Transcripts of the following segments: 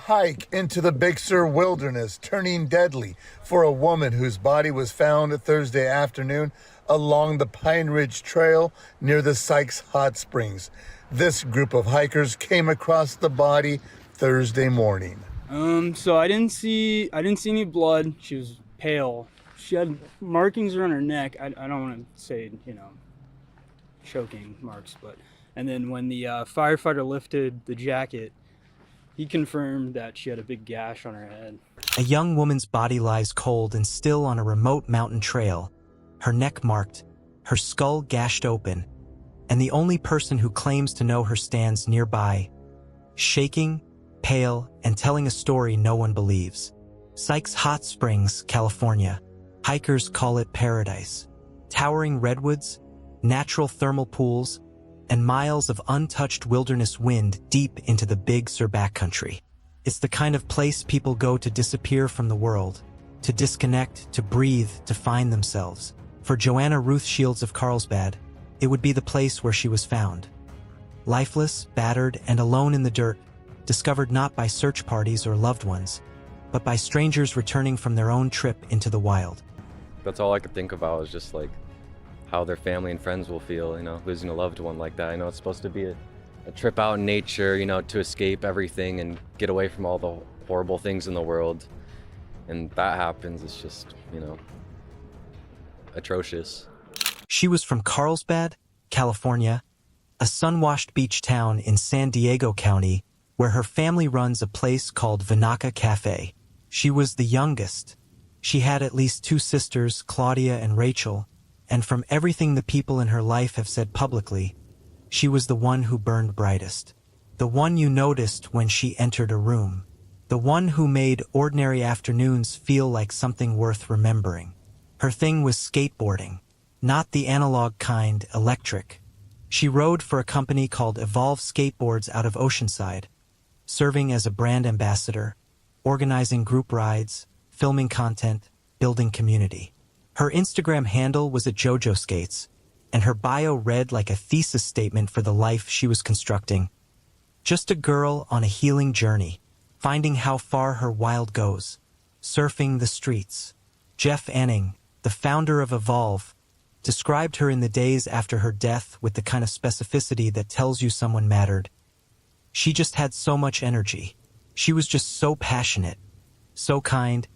hike into the Big Sur wilderness, turning deadly for a woman whose body was found Thursday afternoon along the Pine Ridge Trail near the Sykes Hot Springs. This group of hikers came across the body Thursday morning. So I didn't see any blood. She was pale. She had markings around her neck. I don't want to say, choking marks, and then when the firefighter lifted the jacket, he confirmed that she had a big gash on her head. A young woman's body lies cold and still on a remote mountain trail, her neck marked, her skull gashed open, and the only person who claims to know her stands nearby, shaking, pale, and telling a story no one believes. Sykes Hot Springs, California. Hikers call it paradise. Towering redwoods, natural thermal pools, and miles of untouched wilderness wind deep into the Big Sur backcountry. It's the kind of place people go to disappear from the world, to disconnect, to breathe, to find themselves. For Joanna Ruth Shields of Carlsbad, it would be the place where she was found. Lifeless, battered, and alone in the dirt, discovered not by search parties or loved ones, but by strangers returning from their own trip into the wild. That's all I could think about was just like how their family and friends will feel, losing a loved one like that. I know it's supposed to be a trip out in nature, to escape everything and get away from all the horrible things in the world. And that happens, it's just, atrocious. She was from Carlsbad, California, a sun-washed beach town in San Diego County, where her family runs a place called Vinaka Cafe. She was the youngest. She had at least 2 sisters, Claudia and Rachel, and from everything the people in her life have said publicly, she was the one who burned brightest. The one you noticed when she entered a room. The one who made ordinary afternoons feel like something worth remembering. Her thing was skateboarding, not the analog kind, electric. She rode for a company called Evolve Skateboards out of Oceanside, serving as a brand ambassador, organizing group rides, filming content, building community. Her Instagram handle was at JoJo Skates, and her bio read like a thesis statement for the life she was constructing. Just a girl on a healing journey, finding how far her wild goes, surfing the streets. Jeff Anning, the founder of Evolve, described her in the days after her death with the kind of specificity that tells you someone mattered. She just had so much energy. She was just so passionate, so kind,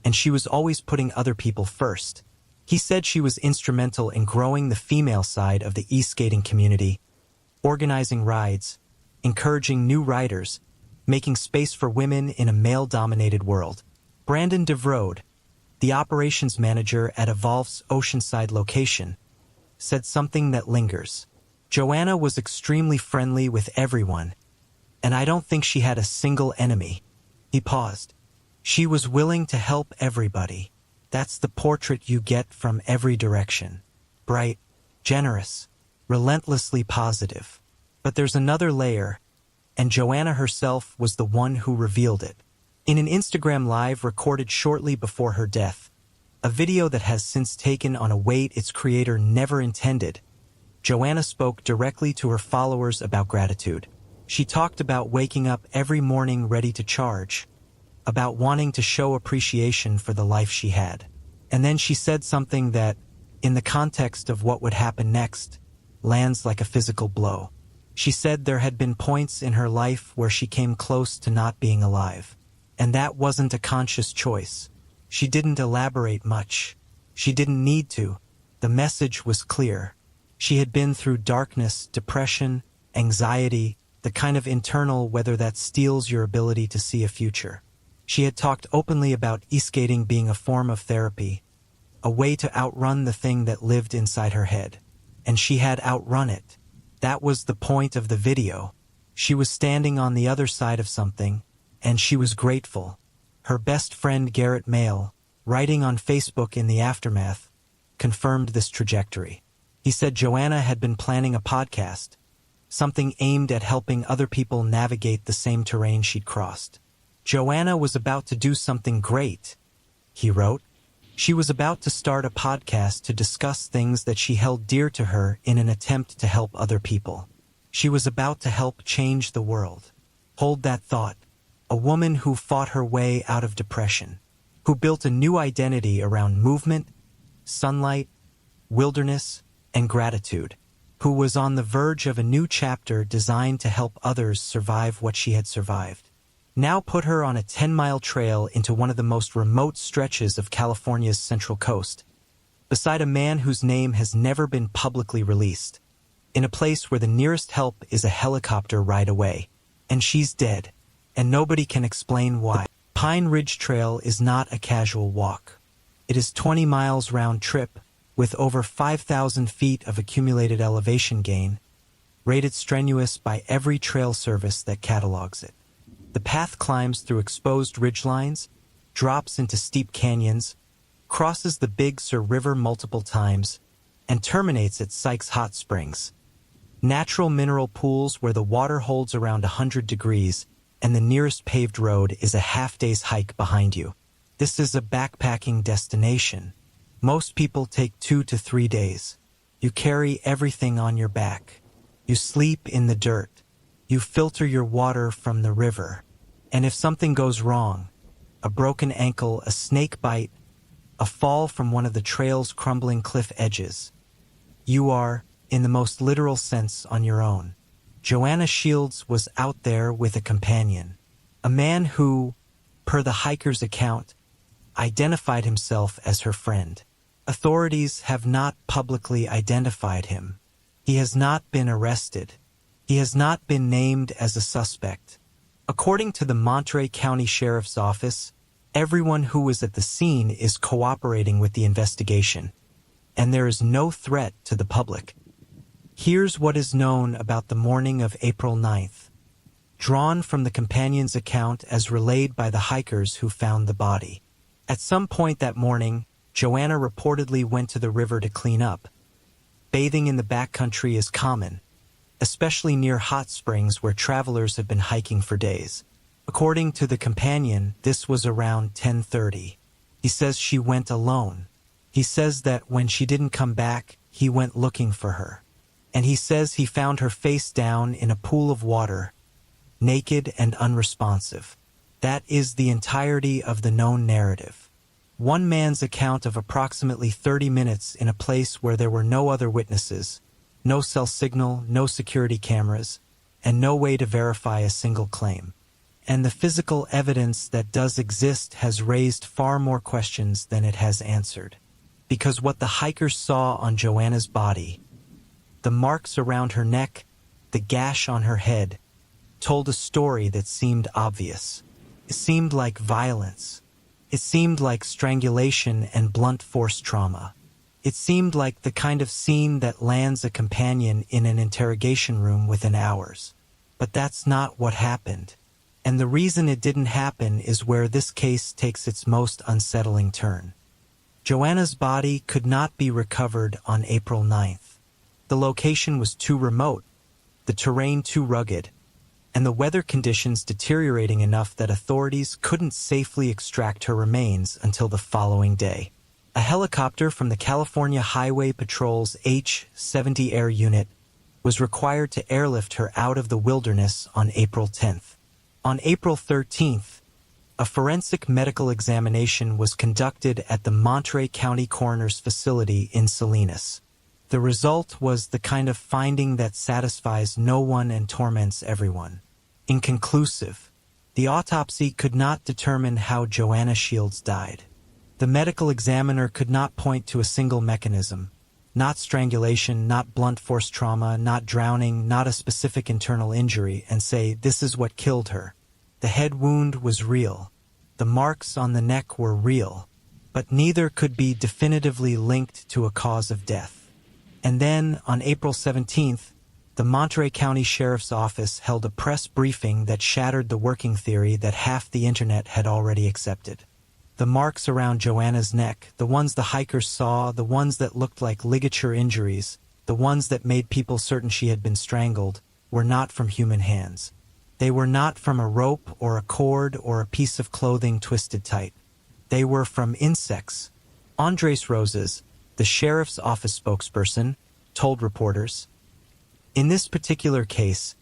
and she was always putting other people first. He said she was instrumental in growing the female side of the e-skating community, organizing rides, encouraging new riders, making space for women in a male-dominated world. Brandon DeVrode, the operations manager at Evolve's Oceanside location, said something that lingers. Joanna was extremely friendly with everyone, and I don't think she had a single enemy. He paused. She was willing to help everybody. That's the portrait you get from every direction. Bright, generous, relentlessly positive. But there's another layer, and Joanna herself was the one who revealed it. In an Instagram Live recorded shortly before her death, a video that has since taken on a weight its creator never intended, Joanna spoke directly to her followers about gratitude. She talked about waking up every morning ready to charge, about wanting to show appreciation for the life she had. And then she said something that, in the context of what would happen next, lands like a physical blow. She said there had been points in her life where she came close to not being alive. And that wasn't a conscious choice. She didn't elaborate much. She didn't need to. The message was clear. She had been through darkness, depression, anxiety, the kind of internal weather that steals your ability to see a future. She had talked openly about e-skating being a form of therapy, a way to outrun the thing that lived inside her head. And she had outrun it. That was the point of the video. She was standing on the other side of something, and she was grateful. Her best friend Garrett Mail, writing on Facebook in the aftermath, confirmed this trajectory. He said Joanna had been planning a podcast, something aimed at helping other people navigate the same terrain she'd crossed. Joanna was about to do something great, he wrote. She was about to start a podcast to discuss things that she held dear to her in an attempt to help other people. She was about to help change the world. Hold that thought. a woman who fought her way out of depression, who built a new identity around movement, sunlight, wilderness, and gratitude, who was on the verge of a new chapter designed to help others survive what she had survived. Now put her on a 10-mile trail into one of the most remote stretches of California's Central Coast, beside a man whose name has never been publicly released, in a place where the nearest help is a helicopter ride away, and she's dead, and nobody can explain why. The Pine Ridge Trail is not a casual walk. It is 20 miles round trip, with over 5,000 feet of accumulated elevation gain, rated strenuous by every trail service that catalogs it. The path climbs through exposed ridgelines, drops into steep canyons, crosses the Big Sur River multiple times, and terminates at Sykes Hot Springs, natural mineral pools where the water holds around 100 degrees, and the nearest paved road is a half-day's hike behind you. This is a backpacking destination. Most people take 2 to 3 days. You carry everything on your back. You sleep in the dirt. You filter your water from the river. And if something goes wrong, a broken ankle, a snake bite, a fall from one of the trail's crumbling cliff edges, you are, in the most literal sense, on your own. Joanna Shields was out there with a companion, a man who, per the hiker's account, identified himself as her friend. Authorities have not publicly identified him. He has not been arrested. He has not been named as a suspect. According to the Monterey County Sheriff's Office, everyone who was at the scene is cooperating with the investigation, and there is no threat to the public. Here's what is known about the morning of April 9th, drawn from the companion's account as relayed by the hikers who found the body. At some point that morning, Joanna reportedly went to the river to clean up. Bathing in the backcountry is common, especially near hot springs where travelers have been hiking for days. According to the companion, this was around 10:30. He says she went alone. He says that when she didn't come back, he went looking for her. And he says he found her face down in a pool of water, naked and unresponsive. That is the entirety of the known narrative. One man's account of approximately 30 minutes in a place where there were no other witnesses, no cell signal, no security cameras, and no way to verify a single claim. And the physical evidence that does exist has raised far more questions than it has answered. Because what the hikers saw on Joanna's body, the marks around her neck, the gash on her head, told a story that seemed obvious. It seemed like violence. It seemed like strangulation and blunt force trauma. It seemed like the kind of scene that lands a companion in an interrogation room within hours. But that's not what happened. And the reason it didn't happen is where this case takes its most unsettling turn. Joanna's body could not be recovered on April 9th. The location was too remote, the terrain too rugged, and the weather conditions deteriorating enough that authorities couldn't safely extract her remains until the following day. A helicopter from the California Highway Patrol's H-70 Air Unit was required to airlift her out of the wilderness on April 10th. On April 13th, a forensic medical examination was conducted at the Monterey County Coroner's Facility in Salinas. The result was the kind of finding that satisfies no one and torments everyone. Inconclusive. The autopsy could not determine how Joanna Shields died. The medical examiner could not point to a single mechanism. Not strangulation, not blunt force trauma, not drowning, not a specific internal injury, and say, this is what killed her. The head wound was real. The marks on the neck were real. But neither could be definitively linked to a cause of death. And then, on April 17th, the Monterey County Sheriff's Office held a press briefing that shattered the working theory that half the internet had already accepted. The marks around Joanna's neck, the ones the hikers saw, the ones that looked like ligature injuries, the ones that made people certain she had been strangled, were not from human hands. They were not from a rope or a cord or a piece of clothing twisted tight. They were from insects. Andres Rosas, the sheriff's office spokesperson, told reporters, "In this particular case,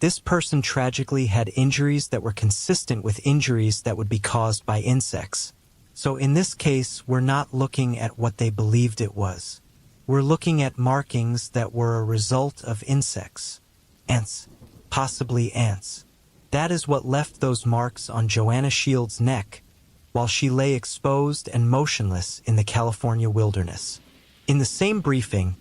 This person tragically had injuries that were consistent with injuries that would be caused by insects. So in this case, we're not looking at what they believed it was. We're looking at markings that were a result of insects. Ants. Possibly ants. That is what left those marks on Joanna Shields' neck while she lay exposed and motionless in the California wilderness. In the same briefing,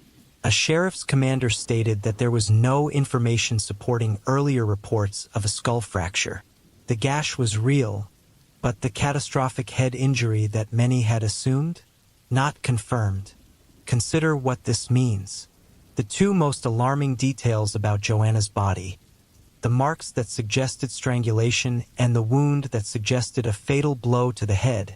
a sheriff's commander stated that there was no information supporting earlier reports of a skull fracture. The gash was real, but the catastrophic head injury that many had assumed? Not confirmed. Consider what this means. The two most alarming details about Joanna's body, the marks that suggested strangulation and the wound that suggested a fatal blow to the head,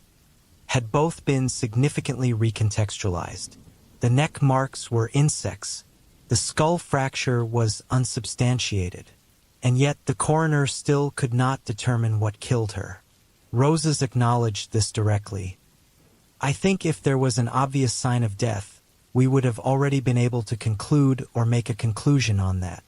had both been significantly recontextualized. The neck marks were insects. The skull fracture was unsubstantiated. And yet the coroner still could not determine what killed her. Roses acknowledged this directly. I think if there was an obvious sign of death, we would have already been able to conclude or make a conclusion on that.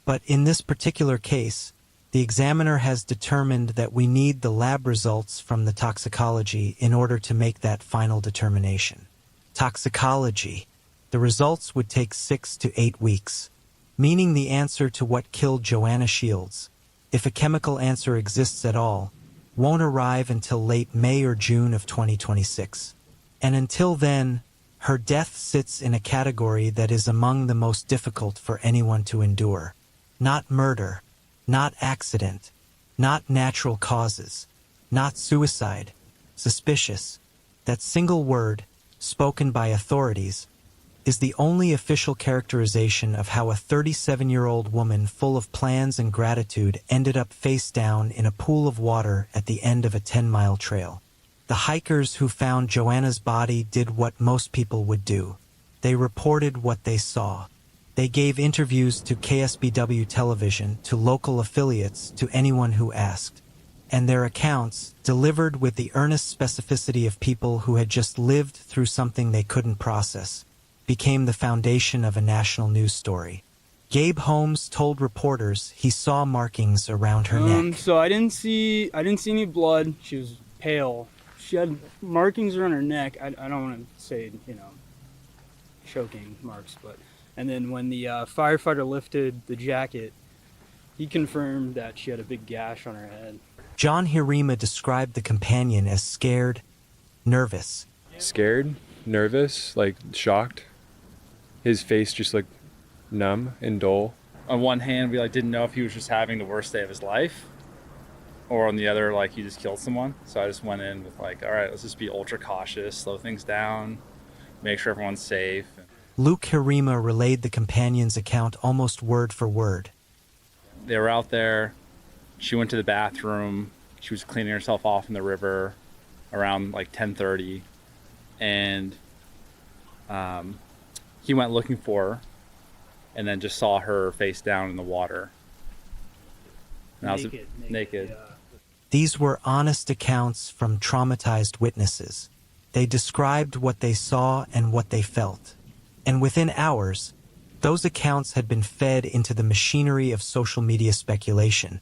But in this particular case, the examiner has determined that we need the lab results from the toxicology in order to make that final determination. Toxicology. The results would take 6 to 8 weeks, meaning the answer to what killed Joanna Shields, if a chemical answer exists at all, won't arrive until late May or June of 2026. And until then, her death sits in a category that is among the most difficult for anyone to endure. Not murder, not accident, not natural causes, not suicide, suspicious. That single word, spoken by authorities, is the only official characterization of how a 37-year-old woman full of plans and gratitude ended up face down in a pool of water at the end of a 10-mile trail. The hikers who found Joanna's body did what most people would do. They reported what they saw. They gave interviews to KSBW television, to local affiliates, to anyone who asked. And their accounts, delivered with the earnest specificity of people who had just lived through something they couldn't process, became the foundation of a national news story. Gabe Holmes told reporters he saw markings around her neck. So I didn't see any blood. She was pale. She had markings around her neck. I don't want to say, choking marks, but... And then when the firefighter lifted the jacket, he confirmed that she had a big gash on her head. John Hirima described the companion as scared, nervous. Scared, nervous, like shocked. His face just like numb and dull. On one hand, we didn't know if he was just having the worst day of his life, or on the other, he just killed someone. So I just went in with all right, let's just be ultra cautious, slow things down, make sure everyone's safe. Luke Hirima relayed the companion's account almost word for word. They were out there. She went to the bathroom. She was cleaning herself off in the river around 10:30, and he went looking for her, and then just saw her face down in the water. Naked. Yeah. These were honest accounts from traumatized witnesses. They described what they saw and what they felt. And within hours, those accounts had been fed into the machinery of social media speculation,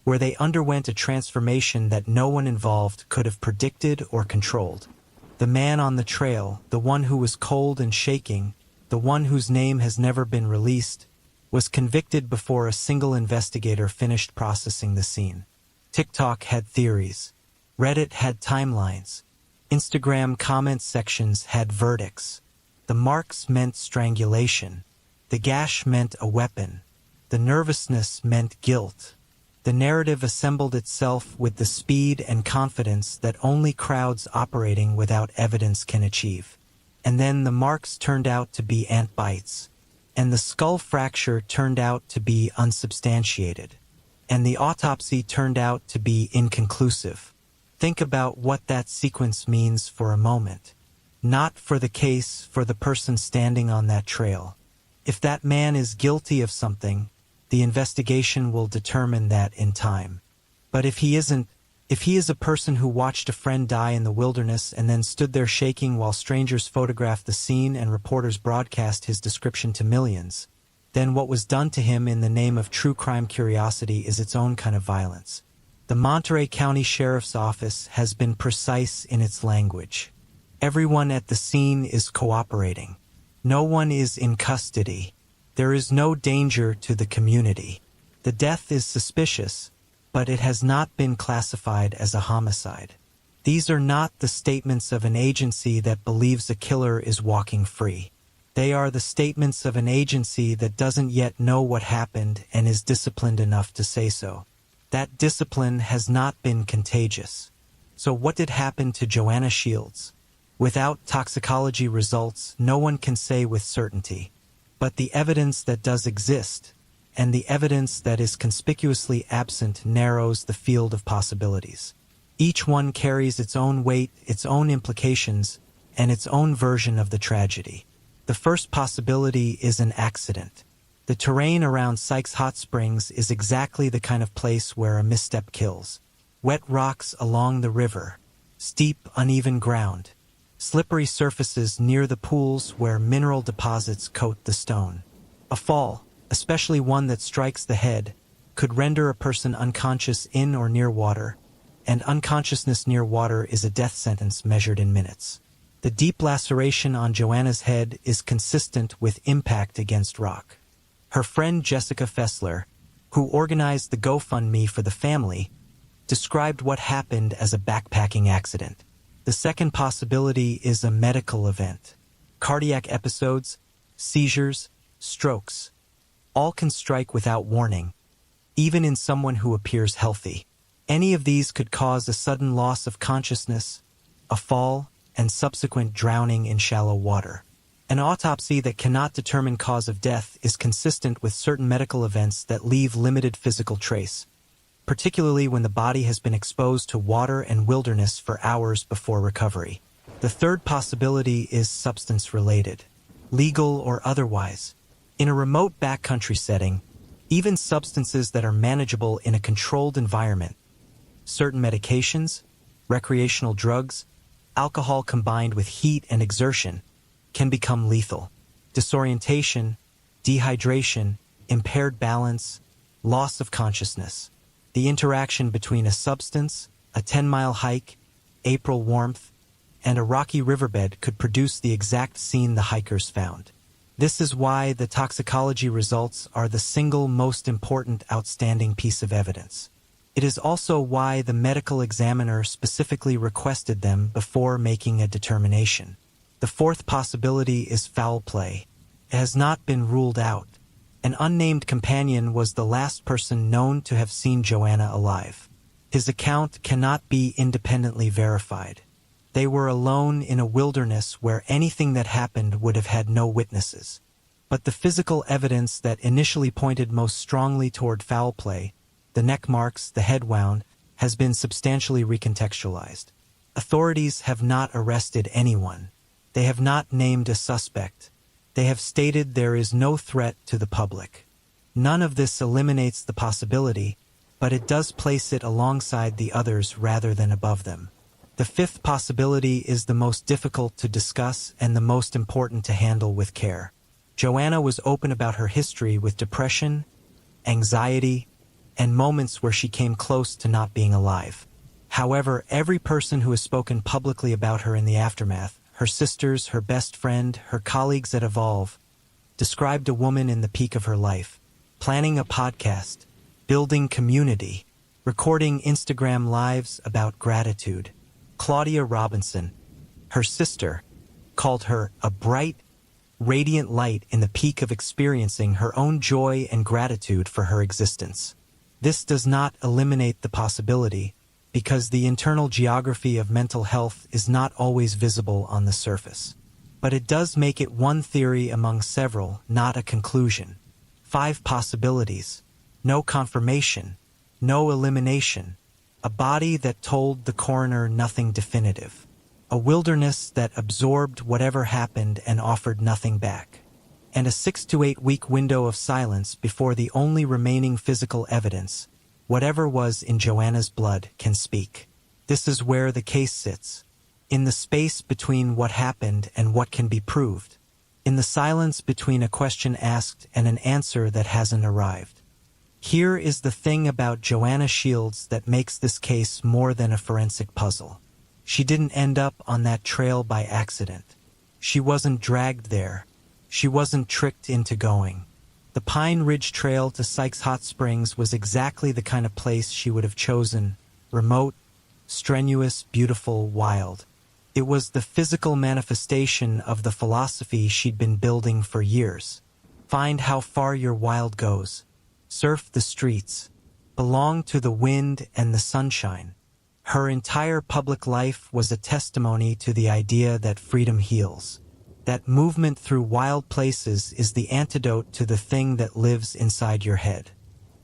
where they underwent a transformation that no one involved could have predicted or controlled. The man on the trail, the one who was cold and shaking, the one whose name has never been released, was convicted before a single investigator finished processing the scene. TikTok had theories. Reddit had timelines. Instagram comment sections had verdicts. The marks meant strangulation. The gash meant a weapon. The nervousness meant guilt. The narrative assembled itself with the speed and confidence that only crowds operating without evidence can achieve. And then the marks turned out to be ant bites. And the skull fracture turned out to be unsubstantiated. And the autopsy turned out to be inconclusive. Think about what that sequence means for a moment. Not for the case, for the person standing on that trail. If that man is guilty of something, the investigation will determine that in time. But if he isn't, if he is a person who watched a friend die in the wilderness and then stood there shaking while strangers photographed the scene and reporters broadcast his description to millions, then what was done to him in the name of true crime curiosity is its own kind of violence. The Monterey County Sheriff's Office has been precise in its language. Everyone at the scene is cooperating. No one is in custody. There is no danger to the community. The death is suspicious, but it has not been classified as a homicide. These are not the statements of an agency that believes a killer is walking free. They are the statements of an agency that doesn't yet know what happened and is disciplined enough to say so. That discipline has not been contagious. So what did happen to Joanna Shields? Without toxicology results, no one can say with certainty. But the evidence that does exist, and the evidence that is conspicuously absent, narrows the field of possibilities. Each one carries its own weight, its own implications, and its own version of the tragedy. The first possibility is an accident. The terrain around Sykes Hot Springs is exactly the kind of place where a misstep kills. Wet rocks along the river, steep, uneven ground, slippery surfaces near the pools where mineral deposits coat the stone. A fall, especially one that strikes the head, could render a person unconscious in or near water, and unconsciousness near water is a death sentence measured in minutes. The deep laceration on Joanna's head is consistent with impact against rock. Her friend Jessica Fessler, who organized the GoFundMe for the family, described what happened as a backpacking accident. The second possibility is a medical event. Cardiac episodes, seizures, strokes, all can strike without warning, even in someone who appears healthy. Any of these could cause a sudden loss of consciousness, a fall, and subsequent drowning in shallow water. An autopsy that cannot determine cause of death is consistent with certain medical events that leave limited physical trace, particularly when the body has been exposed to water and wilderness for hours before recovery. The third possibility is substance-related, legal or otherwise. In a remote backcountry setting, even substances that are manageable in a controlled environment, certain medications, recreational drugs, alcohol combined with heat and exertion, can become lethal. Disorientation, dehydration, impaired balance, loss of consciousness. The interaction between a substance, a 10-mile hike, April warmth, and a rocky riverbed could produce the exact scene the hikers found. This is why the toxicology results are the single most important outstanding piece of evidence. It is also why the medical examiner specifically requested them before making a determination. The fourth possibility is foul play. It has not been ruled out. An unnamed companion was the last person known to have seen Joanna alive. His account cannot be independently verified. They were alone in a wilderness where anything that happened would have had no witnesses. But the physical evidence that initially pointed most strongly toward foul play, the neck marks, the head wound, has been substantially recontextualized. Authorities have not arrested anyone. They have not named a suspect. They have stated there is no threat to the public. None of this eliminates the possibility, but it does place it alongside the others rather than above them. The fifth possibility is the most difficult to discuss and the most important to handle with care. Joanna was open about her history with depression, anxiety, and moments where she came close to not being alive. However, every person who has spoken publicly about her in the aftermath, her sisters, her best friend, her colleagues at Evolve, described a woman in the peak of her life, planning a podcast, building community, recording Instagram lives about gratitude. Claudia Robinson, her sister, called her a bright, radiant light in the peak of experiencing her own joy and gratitude for her existence. This does not eliminate the possibility, because the internal geography of mental health is not always visible on the surface. But it does make it one theory among several, not a conclusion. 5 possibilities. No confirmation. No elimination. A body that told the coroner nothing definitive. A wilderness that absorbed whatever happened and offered nothing back. And a 6 to 8 week window of silence before the only remaining physical evidence, whatever was in Joanna's blood, can speak. This is where the case sits, in the space between what happened and what can be proved. in the silence between a question asked and an answer that hasn't arrived. Here is the thing about Joanna Shields that makes this case more than a forensic puzzle. She didn't end up on that trail by accident. She wasn't dragged there. She wasn't tricked into going. The Pine Ridge Trail to Sykes Hot Springs was exactly the kind of place she would have chosen: remote, strenuous, beautiful, wild. It was the physical manifestation of the philosophy she'd been building for years. Find how far your wild goes. Surf the streets. Belong to the wind and the sunshine. Her entire public life was a testimony to the idea that freedom heals. That movement through wild places is the antidote to the thing that lives inside your head.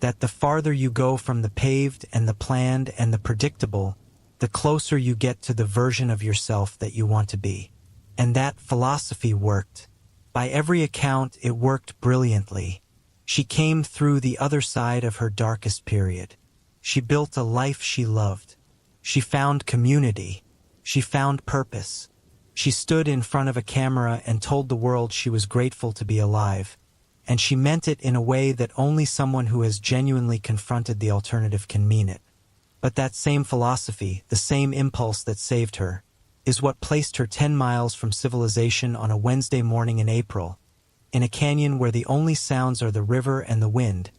That the farther you go from the paved and the planned and the predictable, the closer you get to the version of yourself that you want to be. And that philosophy worked. By every account, it worked brilliantly. She came through the other side of her darkest period. She built a life she loved. She found community. She found purpose. She stood in front of a camera and told the world she was grateful to be alive. And she meant it in a way that only someone who has genuinely confronted the alternative can mean it. But that same philosophy, the same impulse that saved her, is what placed her 10 miles from civilization on a Wednesday morning in April, in a canyon where the only sounds are the river and the wind,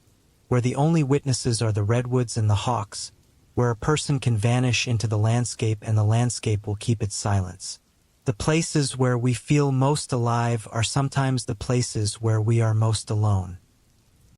where the only witnesses are the redwoods and the hawks, where a person can vanish into the landscape and the landscape will keep its silence. The places where we feel most alive are sometimes the places where we are most alone.